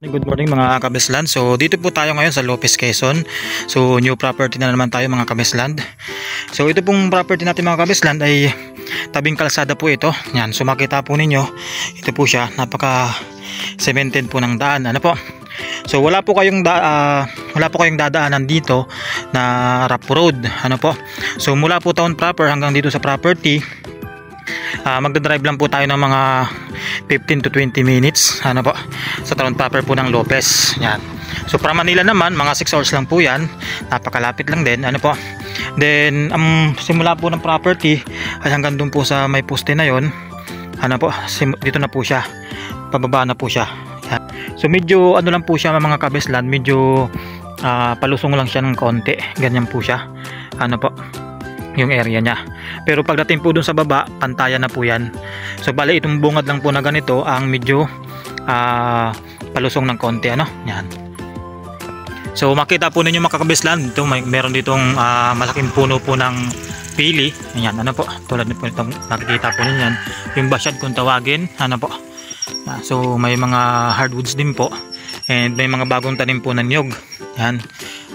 Good morning mga kabesland. So dito po tayo ngayon sa Lopez, Quezon. So new property na naman tayo mga kabesland. So ito pong property natin mga kabesland ay tabing kalsada po ito. Yan, so makita po ninyo, ito po siya, napaka cemented po ng daan. Ano po? So wala po kayong dadaanan dito na rough road. Ano po? So mula po town proper hanggang dito sa property, magdadrive lang po tayo ng mga 15 to 20 minutes ano po, sa town proper po ng Lopez. Yan. So from Manila naman mga 6 hours lang po yan, napakalapit lang din ano po. Then simula po ng property ay hanggang dun po sa may poste na yon, ano po, dito na po siya, pababa na po siya. Yan. So medyo ano lang po siya mga kabesland, medyo palusong lang siya ng konti, ganyan po siya ano po yung area niya. Pero pagdating po dun sa baba, pantayan na po yan. So bali itong bungad lang po na ganito ang medyo palusong ng konti ano. Yan. So makita po ninyo mga kabesland, ito meron ditong malaking puno po ng pili. Ayan, ano po, tulad po itong nakikita po ninyo yan, yung basyad kung tawagin ano po. So may mga hardwoods din po, and may mga bagong tanim po ng nyug. Yan,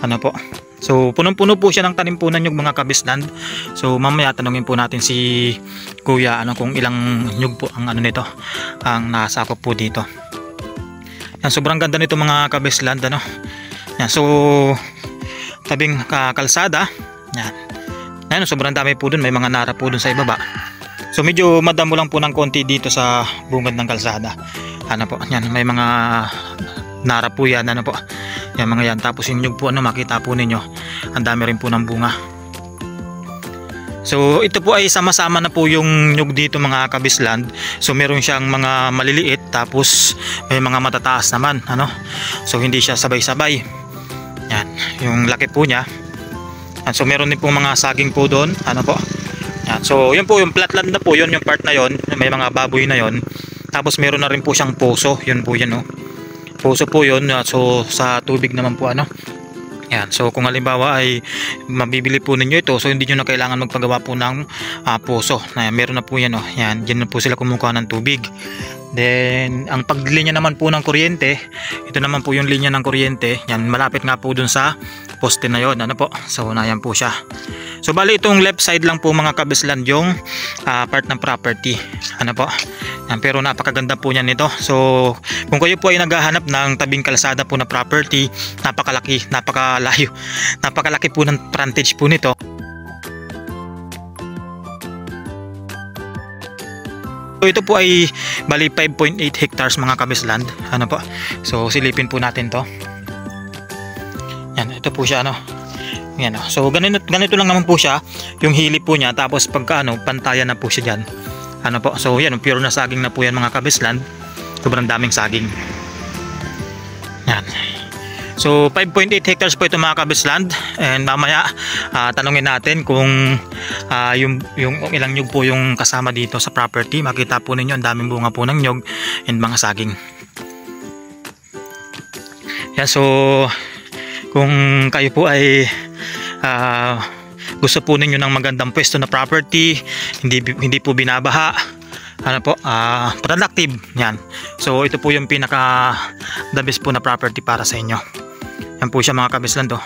ano po. So punong-puno po siya ng tanim po ng nyug mga kabesland. So mamaya tanungin po natin si Kuya ano kung ilang nyug po ang ano nito, ang nasakop po dito. Yan, sobrang ganda nito mga kabesland ano. Yan, so tabing kalsada. Yan. Yan, sobrang dami po dun, may mga nara po dun sa ibaba. So medyo madamo lang po ng konti dito sa bungad ng kalsada. Ano po, yan, may mga nara po yan ano po. Yan mga yan, tapos yung nyug po ano, makita po ninyo, ang dami rin po ng bunga. So ito po ay sama-sama na po yung nyug dito mga kabesland. So meron siyang mga maliliit, tapos may mga matataas naman ano. So hindi siya sabay-sabay. Yan, yung laki po niya. Yan, so meron din po mga saging po doon ano po. Yan, so yun po yung flatland na po yun, yung part na yon, may mga baboy na yon. Tapos meron na rin po siyang poso, yun po yan oh. Poso po yun, so sa tubig naman po ano. Yan, so kung halimbawa ay mabibili po ninyo ito, so hindi nyo na kailangan magpagawa po ng poso. Meron na po yan oh. Yan, dyan na po sila kumukuha ng tubig. Then ang paglinya naman po ng kuryente, ito naman po yung linya ng kuryente. Yan, malapit nga po dun sa poste na yon ano po. So nayan po siya. So bali itong left side lang po mga kabesland yung part ng property ano po. Yan, pero napakaganda po niyan nito. So kung kayo po ay naghahanap ng tabing kalsada po na property, napakalaki, napakalayo, napakalaki po ng frontage po nito. So ito po ay bali 5.8 hectares mga kabesland ano po. So silipin po natin to. Yan, ito po siya ano. Yan, so ganito lang naman po siya yung hili po niya, tapos pagka ano, pantayan na po siya dyan ano po. So yan, pure na saging na po yan mga kabesland. Sobrang daming saging. Yan. So 5.8 hectares po ito mga kabesland. And mamaya tanungin natin kung yung ilang nyug po yung kasama dito sa property. Makita po ninyo ang daming bunga po ng nyug and mga saging. Yan, so kung kayo po ay gusto po ninyo ng magandang pwesto na property, hindi po binabaha ano po, productive yan. So ito po yung pinaka the best po na property para sa inyo. Yan po siya mga kabesland oh.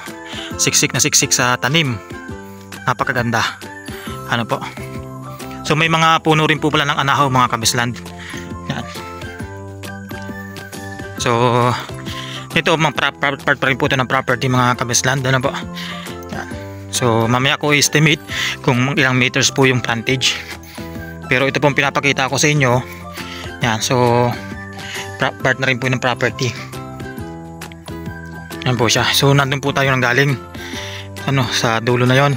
Siksik na siksik sa tanim, napakaganda ano po. So may mga puno rin po pala ng anahaw mga kabesland. Yan. So ito mga part pa rin po ito ng property mga kabesland ano po. Yan. So mamaya ko estimate kung ilang meters po yung frontage, pero ito pong pinapakita ko sa inyo. Yan, so part na rin po ng property. Yan po siya. So nandun po tayo nang galing ano, sa dulo na yon,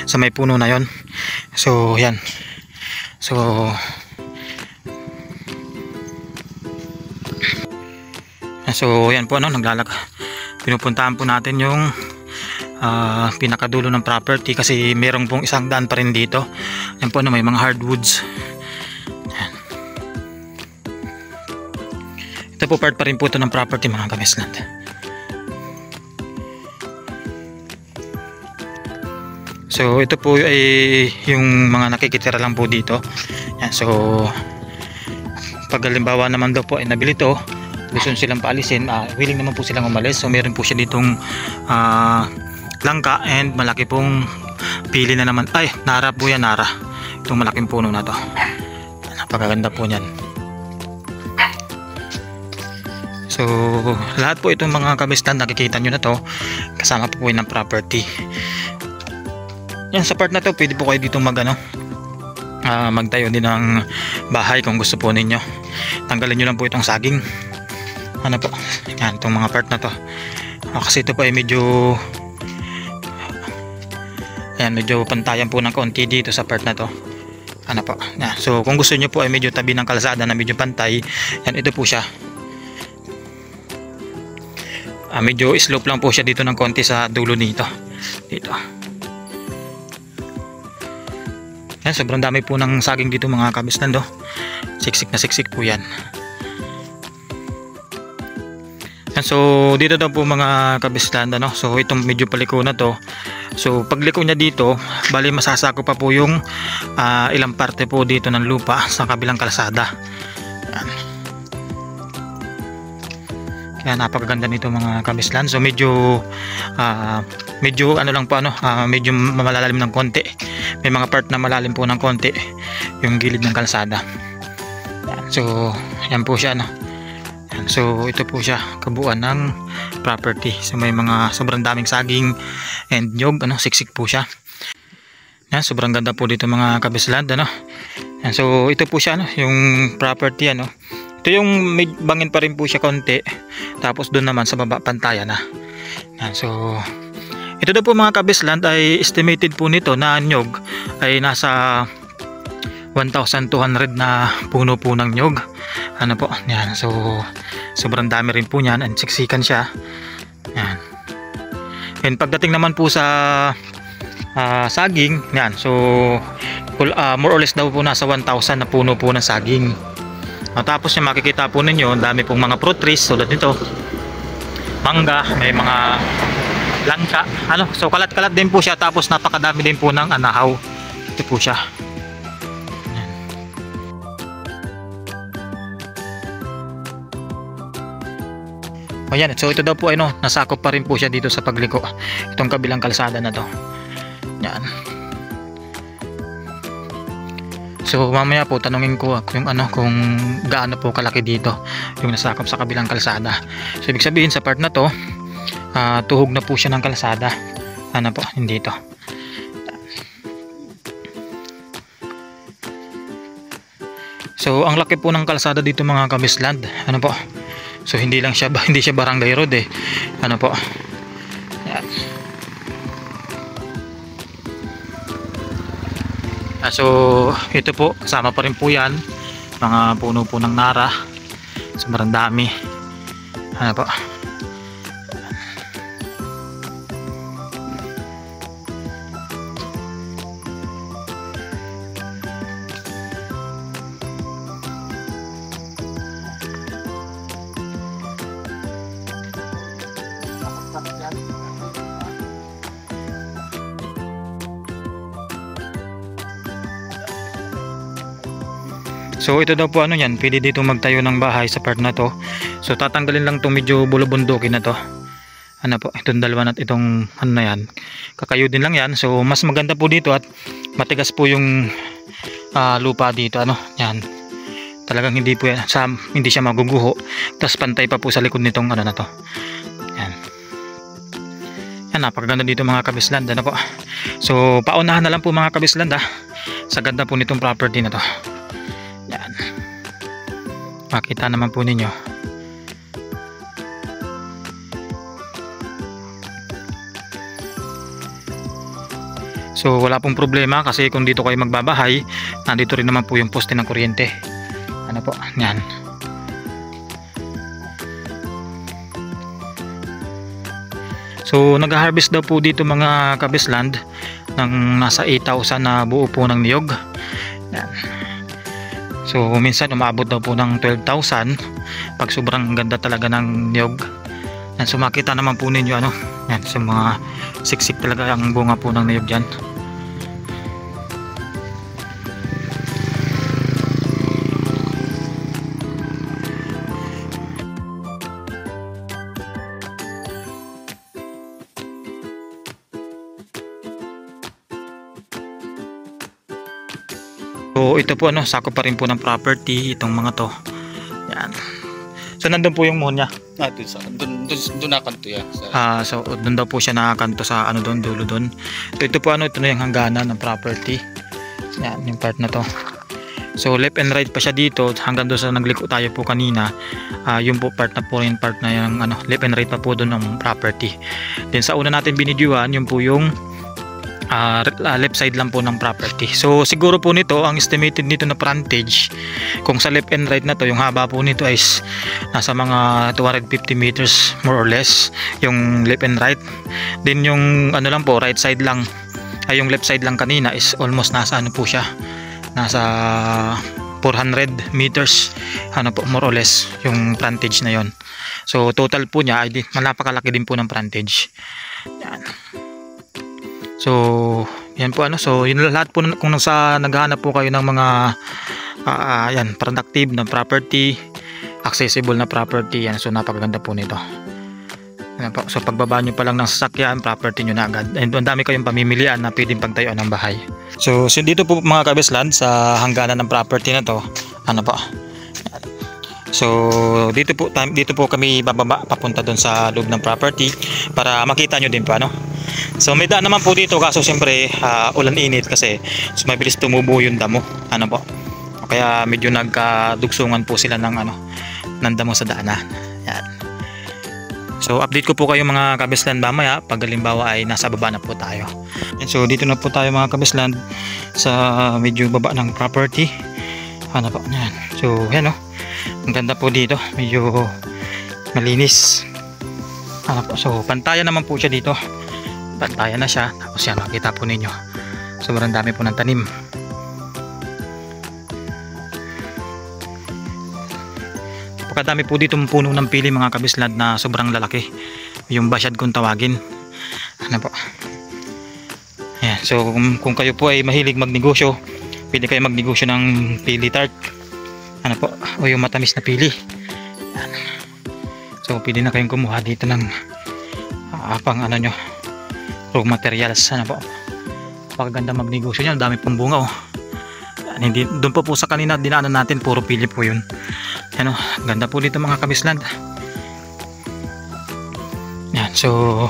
sa may puno na yon. So yan, so yan po ano, pinupuntahan po natin yung pinakadulo ng property, kasi merong pong isang daan pa rin dito. Yan po ano, may mga hardwoods. Yan. Ito po part pa rin po ito ng property mga kabesland. So ito po ay yung mga nakikitira lang po dito. Yan, so pag halimbawa naman daw po ay nabili ito, gusto silang paalisin, willing naman po silang umalis. So meron po siya ditong langka and malaki pong pili na naman. Ay, nara po yan, nara. Itong malaking puno na to. Napakaganda po niyan. So lahat po itong mga kabislan, nakikita nyo na to, kasama po ng property. Yan, sa part na to pwede po kayo dito magtayo din ng bahay kung gusto po ninyo. Tanggalin nyo lang po itong saging. Ano po, yan, itong mga part na to. Kasi ito po ay medyo pantayan po ng konti dito sa part na to. Ano po, yan. So kung gusto nyo po ay medyo tabi ng kalsada na medyo pantay, yan, ito po siya. Medyo slope lang po siya dito ng konti sa dulo nito. Dito. Yan, sobrang dami po ng saging dito mga kabislan do. Siksik na siksik po yan. Yan, so dito daw po mga kabislan, so itong medyo paliko na to. So pagliko niya dito, bali masasako pa po yung ilang parte po dito ng lupa sa kabilang kalsada. Yan. Kaya napakaganda nito mga kabislan. So medyo medyo malalalim ng konti. May mga part na malalim po ng konti yung gilid ng kalsada. Yan. So yan po siya, Yan. So ito po siya kabuuan ng property. So may mga sobrang daming saging and nyog, siksik po siya. Yan, sobrang ganda po dito mga kabislan, Yan. So ito po siya, yung property, Ito yung may bangin pa rin po siya konti. Tapos doon naman sa baba pantayan na. Yan, so ito daw po mga kabisland ay estimated po nito na nyog ay nasa 1,200 na puno po ng nyog. Ano po? Yan, so sobrang dami rin po niyan and siksikan siya. Yan. And pagdating naman po sa saging, yan, so more or less daw po nasa 1,000 na puno po ng saging. Tapos yung makikita po ninyo, dami pong mga fruit trees tulad nito, mangga, may mga langka, so kalat-kalat din po siya. Tapos napakadami din po ng anahaw. Ito po siya. Ayan, so ito daw po ay nasakop pa rin po siya dito sa pagliko. Itong kabilang kalsada na to. Yan. So mamaya po tanungin ko kung gaano po kalaki dito yung nasakop sa kabilang kalsada. So ibig sabihin sa part na to, tuhog na po siya ng kalsada. Hindi to. So ang laki po ng kalsada dito mga kabisland. So hindi siya barangay road eh. Yan. So ito po, kasama pa rin po yan mga puno po ng nara. Sobrang dami. So ito daw po yan, pwede dito magtayo ng bahay sa part na to. So tatanggalin lang itong medyo bulubundukin na to. Itong dalawa at itong na yan, kakayudin lang yan. So mas maganda po dito at matigas po yung lupa dito. Yan, talagang hindi siya maguguho. Tapos pantay pa po sa likod nitong na to. Yan. Yan, napakaganda dito mga kabisland. So paunahan na lang po mga kabisland sa ganda po nitong property na to. Yan. Makita naman po ninyo. So wala pong problema kasi kung dito kayo magbabahay, nandito rin naman po yung poste ng kuryente. Yan. So nag-harvest daw po dito mga kabisland ng nasa 8,000 na buo po ng niyog. Yan. So minsan umabot daw po ng 12,000 pag sobrang ganda talaga ng niyog. Yan, so makita naman po ninyo yan, sa mga siksik talaga ang bunga po ng niyog dyan. So ito po ano, sakop pa rin po ng property itong mga to. Yan. So nandun po yung moon niya. Doon na kanto yan. So doon daw po siya nakakanto sa ano doon, dulo doon. So ito po ano, ito na yung hangganan ng property. Yan, yung part na to. So left and right pa siya dito hanggang doon sa nagliko tayo po kanina. Yung po part na po rin part na yung ano, left and right pa po doon ng property. Then sa una natin binidyohan, yung po yung left side lang po ng property. So siguro po nito, ang estimated nito na frontage, kung sa left and right na to, yung haba po nito is nasa mga 250 meters more or less, yung left and right. Then yung ano lang po, right side lang, ay yung left side lang kanina is almost nasa ano po siya, nasa 400 meters ano po, more or less yung frontage na yon. So total po niya ay malapakalaki din po ng frontage. Yan. So yan po ano, so yun lahat po kung naghahanap po kayo ng mga yan, productive na property, accessible na property, yan, so napakaganda po nito. Yan po. So pagbaba nyo pa lang ng sasakyan, property nyo na agad, and ang dami kayong pamimilian na pwedeng pagtayuan ng bahay. So dito po mga kabisland, sa hangganan ng property na to, ano po, so dito po kami bababa papunta doon sa loob ng property para makita nyo din po ano. So may daan naman po dito, kaso siyempre ulan init kasi, so mabilis tumubo yung damo ano po, kaya medyo nagkadugsungan po sila ng ano, ng damo sa daanan. Yan. So update ko po kayo mga kabisland mamaya pag halimbawa ay nasa baba na po tayo. And so dito na po tayo mga kabisland sa medyo baba ng property ano po. Yan. So yan o, ang ganda po dito, medyo malinis ano po. So pantayan naman po siya dito, pantayan na siya, tapos yan makita po ninyo sobrang dami po ng tanim. Napakadami po dito puno ng pili mga kabisland na sobrang lalaki, yung basyad kung tawagin ano po. Yan. So kung kayo po ay mahilig magnegosyo, pwede kayo magnegosyo ng pili tart ano po, o yung matamis na pili. Yan. So pwede na kayong kumuha dito ng pang ano nyo, raw materials ano po. Napakaganda magnegosyo niya, dami pong bunga oh. Yan, hindi, doon po sa kanina dinaanan natin, puro pili po yun. Yan oh, ganda po dito mga kabisland. Yan, so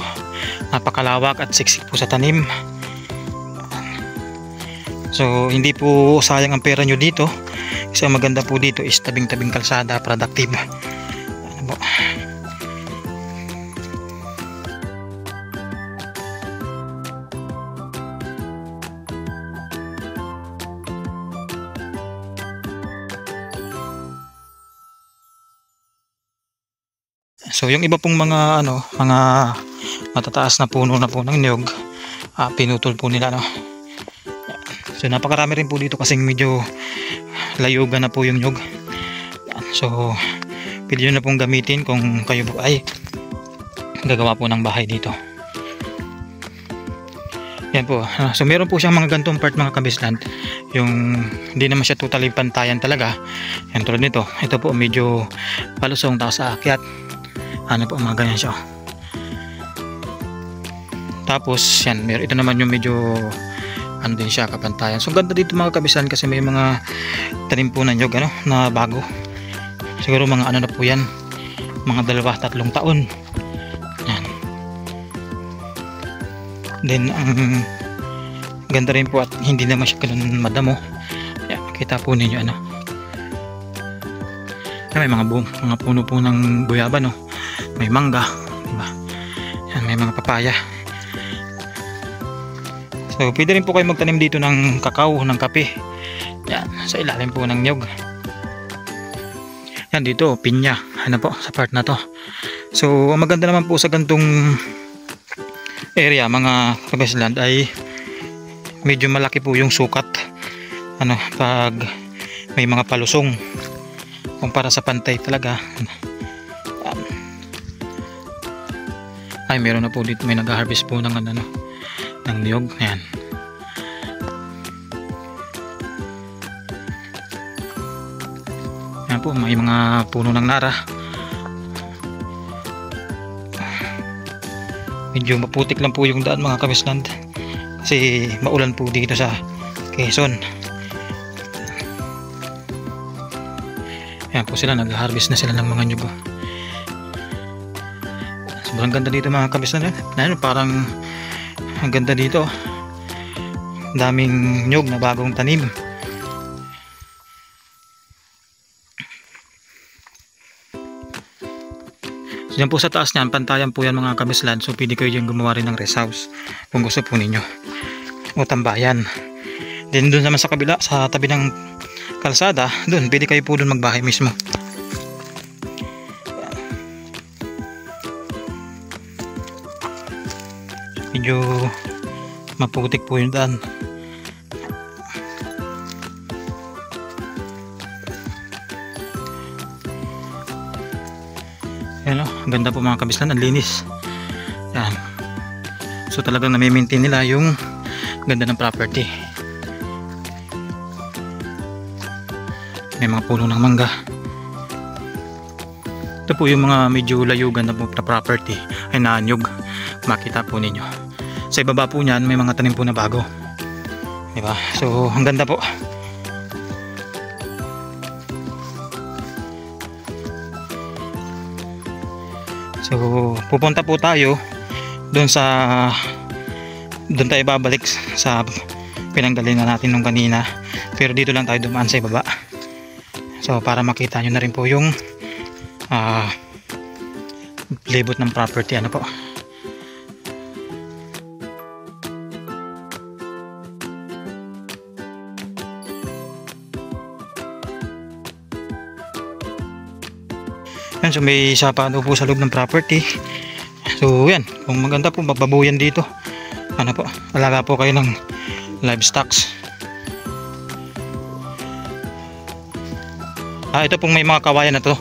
napakalawak at siksik po sa tanim. So hindi po sayang ang pera nyo dito, kasi ang maganda po dito is tabing-tabing kalsada, productive ano po. So yung iba pong mga ano, mga matataas na puno na po ng niyog, pinutol po nila no. So napakarami rin po dito kasing medyo layugan na po yung niyog. So pwede nyo na pong gamitin kung kayo po ay gagawa po ng bahay dito. Yan po. So meron po siyang mga gantong part mga kabisland, yung hindi naman siya totally pantayan talaga. Yan tulad nito, ito po medyo palusong tapos aakyat ano po, mga ganyan siya. Tapos yan, ito naman yung medyo ano din siya, kapantayan. So ganda dito mga kabisland kasi may mga tanim po ng nyog ano, na bago. Siguro mga ano na po yan, mga 2-3 taon. Yan. Then ang ganda rin po at hindi naman siya ganun madamo. Yan, kita po ninyo ano. Yan, may mga puno po ng guyaba no. May mangga, diba? Yan, may mga papaya. So pwede rin po kayo magtanim dito ng kakao, ng kape. Yan, sa ilalim po ng niyog. Yan dito, pinya. Ano po, sa part na to. So ang maganda naman po sa gantong area mga kabisland ay medyo malaki po yung sukat. Ano, pag may mga palusong kumpara sa pantay talaga. Ay meron na po dito, may nag-harvest po ng ano, ng niyog. Ayan. Ayan po, may mga puno ng nara. Medyo maputik lang po yung daan mga kabisland kasi maulan po dito sa Quezon. Ayan po sila, nag-harvest na sila ng mga nyug. Sobrang ganda dito mga kabislan. Ayun, parang ang ganda dito. Daming nyug na bagong tanim. So, dyan po sa taas niyan, pantayan po yan mga kabislan. So pwede kayo dyan gumawa rin ng rest house kung gusto po ninyo, o tambayan. Then doon naman sa kabila, sa tabi ng kalsada, doon pwede kayo po doon magbahay mismo. Medyo maputik po yung daan. Ayan o, ang ganda po mga kabislan, ang linis. Ayan. So talagang nami-maintain nila yung ganda ng property. May mga puno ng mangga. Ito po yung mga medyo layugan na property ay naanyog. Makita po ninyo. Sa ibaba po niyan may mga tanim po na bago. Diba? So ang ganda po. So pupunta po tayo doon tayo babalik sa pinanggalingan natin nung kanina, pero dito lang tayo dumaan sa ibaba. So para makita nyo na rin po yung libot ng property, ano po. Yan, so may sapa po sa loob ng property. So yan, kung maganda po babuyan dito, ano po, alaga po kayo ng livestocks. Ito pong may mga kawayan na to.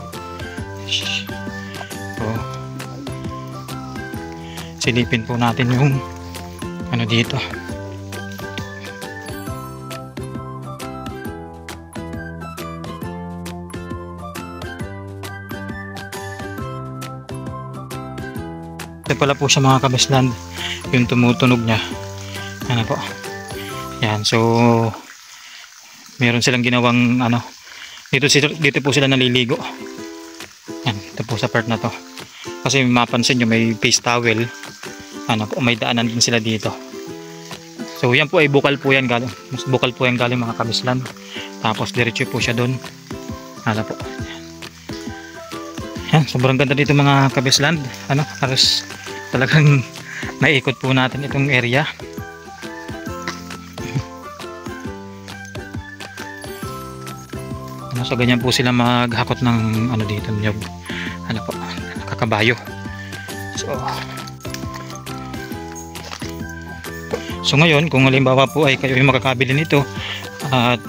So, silipin po natin yung ano dito. Ito pala po siya mga kabislan, yung tumutunog niya. Ano po. Yan, so meron silang ginawang ano, dito po sila naliligo. Yan, ito po sa part na to. Kasi mapansin nyo may face towel. Ano po, may daanan din sila dito. So yan po ay bukal po yan galing. Mas bukal po yan galing mga kabislan. Tapos diretso po siya doon. Ano po. Yan, sobrang ganda dito mga kabislan. Ano, halos talagang naikot po natin itong area. Ano, so ganyan po sila maghakot ng ano dito, niyog. Ano po, kakabayo. So ngayon, kung halimbawa po ay kayo yung makakabili nito at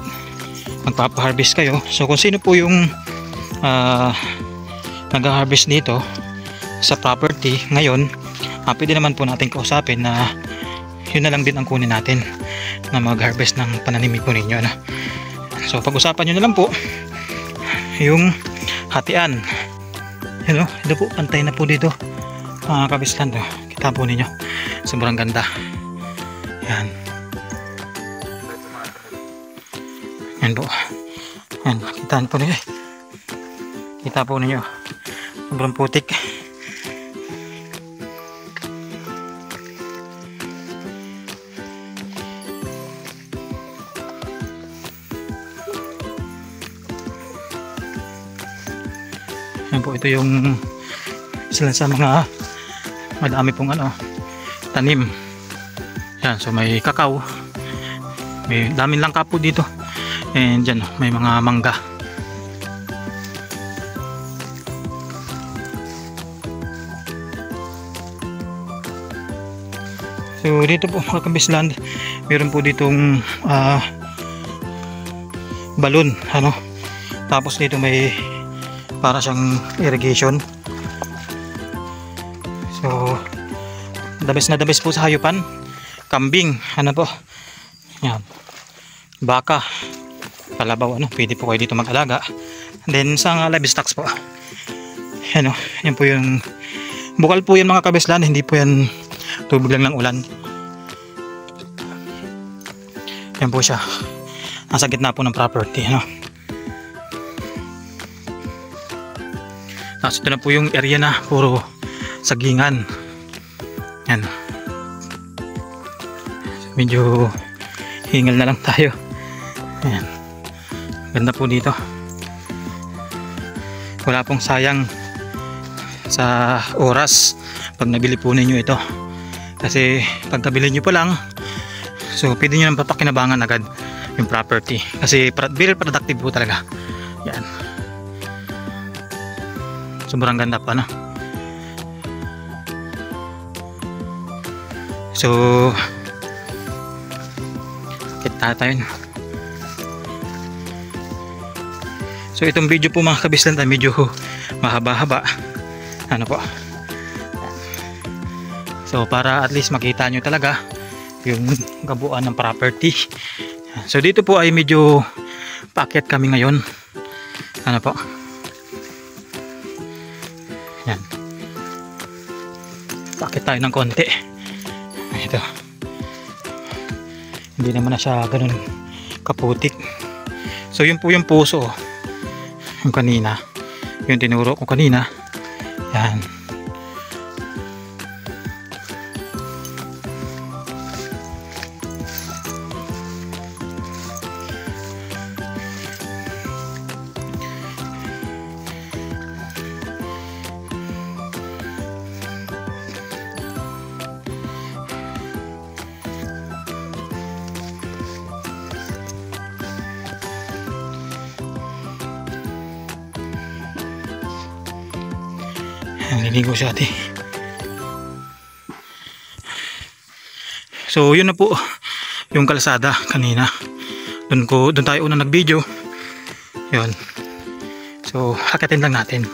magpapa-harvest kayo, so kung sino po yung nag-harvest dito sa property ngayon, pwede naman po natin kausapin na yun na lang din ang kunin natin na mag-harvest ng pananimi po ninyo, ano? So pag-usapan nyo na lang po yung hatian. Hello, ito po, pantay na po dito mga kabislan. Kita po ninyo, sobrang ganda. Yan. Yan po. Yan, kitaan po ninyo. Kita po ninyo, sobrang putik. Yan po, ito yung sila sa mga madami pong ano, tanim. Yan, so may kakao, may daming langka po dito, and dyan may mga mangga. So dito po mga kabislan, meron po ditong balon, ano, tapos dito may para siyang irrigation. So the best po sa hayupan, kambing, ano po, yan, baka, kalabaw, ano, pwede po kayo dito mag-alaga. Then sa livestock po, yan o, yan po yung bukal po yan mga kabislan, hindi po yan tubig lang ng ulan. Yan po siya, nasa gitna po ng property, ano. Tapos ito na po yung area na puro sagingan. Yan. Medyo hingal na lang tayo. Ayan. Ganda po dito. Wala pong sayang sa oras pag nabili po ninyo ito. Kasi pag nabili nyo pa lang, so pwede nyo nang papakinabangan agad yung property. Kasi very productive po talaga. Yan. Sobrang ganda pa, no? So kita tayo. So itong video po mga kabislan ay medyo mahaba-haba. Ano po? So para at least makita nyo talaga yung kabuuan ng property. So dito po ay medyo paakyat kami ngayon. Ano po? Yan. Paakyat tayo ng konti. Ito. Hindi naman na siya ganun kaputik. So yun po yung puso. Yung kanina. Yung tinuro ko kanina. Yan. Naliligo siya ate. So yun na po yung kalsada kanina. Doon tayo una nag-video. Yun. So hakatin lang natin.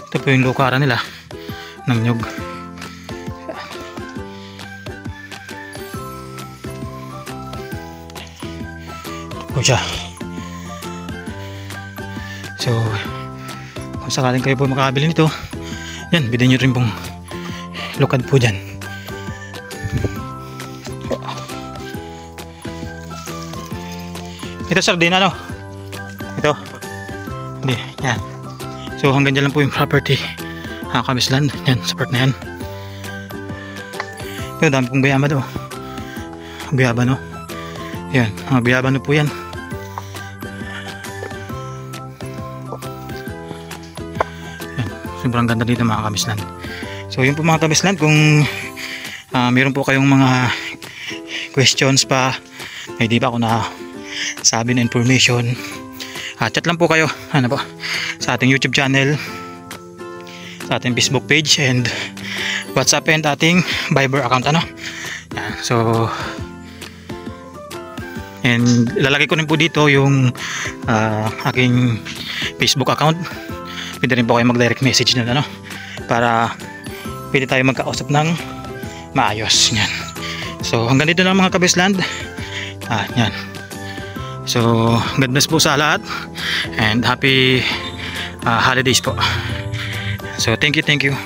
Ito po yung lukaran nila ng nyug. Ito po siya. So kung sakaling kayo po makakabili nito, yan, bilhin nyo rin pong lukad po dyan. Ito sardina, no? Ito. Hindi, yan. So hanggang dyan lang po yung property Kabislan. Yan, sa part na yan. Ito, dami pong guyaba do. Guyaba, no? Yan, mga guyaba no po yan. Yan, sobrang ganda dito mga Kabislan. So yun po mga Kabislan, kung meron po kayong mga questions pa, may di ba ako na sabi na information, chat lang po kayo, ano po, sa ating YouTube channel, sa ating Facebook page, and WhatsApp, and ating Viber account, ano. Yan, so and lalagay ko rin po dito yung aking Facebook account. Pwede rin po kayo mag direct message nun, ano, para pwede tayo magkausap ng maayos. Yan. So hanggang dito na mga Kabisland. Yan. So God bless po sa lahat, and happy holidays po. So thank you.